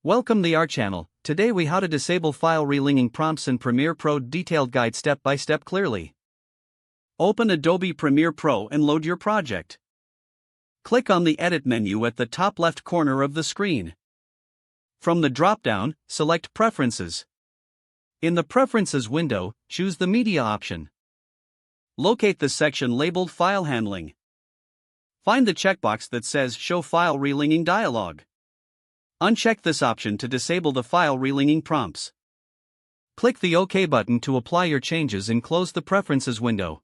Welcome to our channel. Today we how to disable file relinking prompts in Premiere Pro. Detailed guide step by step clearly. Open Adobe Premiere Pro and load your project. Click on the Edit menu at the top left corner of the screen. From the drop-down, select Preferences. In the Preferences window, choose the Media option. Locate the section labeled File Handling. Find the checkbox that says Show File Relinking dialog. Uncheck this option to disable the file relinking prompts. Click the OK button to apply your changes and close the Preferences window.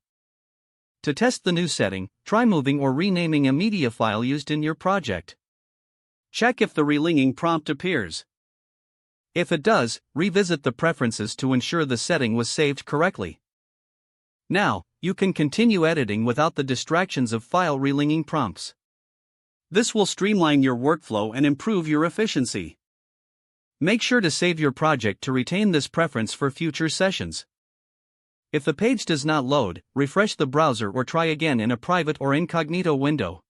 To test the new setting, try moving or renaming a media file used in your project. Check if the relinking prompt appears. If it does, revisit the preferences to ensure the setting was saved correctly. Now, you can continue editing without the distractions of file relinking prompts. This will streamline your workflow and improve your efficiency. Make sure to save your project to retain this preference for future sessions. If the page does not load, refresh the browser or try again in a private or incognito window.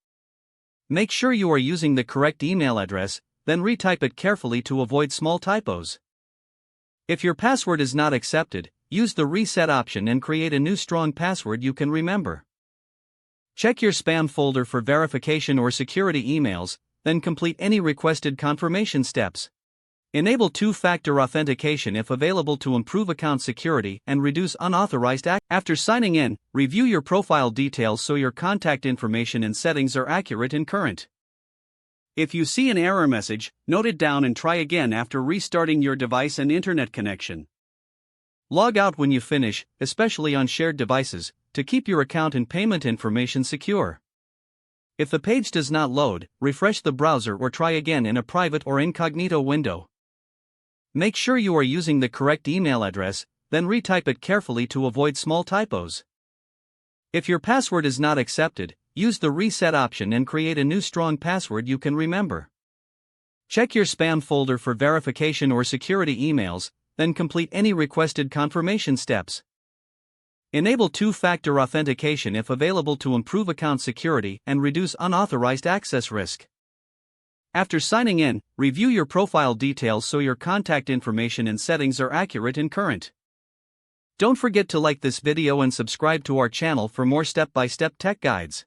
Make sure you are using the correct email address, then retype it carefully to avoid small typos. If your password is not accepted, use the Reset option and create a new strong password you can remember. Check your spam folder for verification or security emails, then complete any requested confirmation steps. Enable two-factor authentication if available to improve account security and reduce unauthorized access. After signing in, review your profile details so your contact information and settings are accurate and current. If you see an error message, note it down and try again after restarting your device and internet connection. Log out when you finish, especially on shared devices, to keep your account and payment information secure. If the page does not load, refresh the browser or try again in a private or incognito window. Make sure you are using the correct email address, then retype it carefully to avoid small typos. If your password is not accepted, use the Reset option and create a new strong password you can remember. Check your spam folder for verification or security emails, then complete any requested confirmation steps. Enable two-factor authentication if available to improve account security and reduce unauthorized access risk. After signing in, review your profile details so your contact information and settings are accurate and current. Don't forget to like this video and subscribe to our channel for more step-by-step tech guides.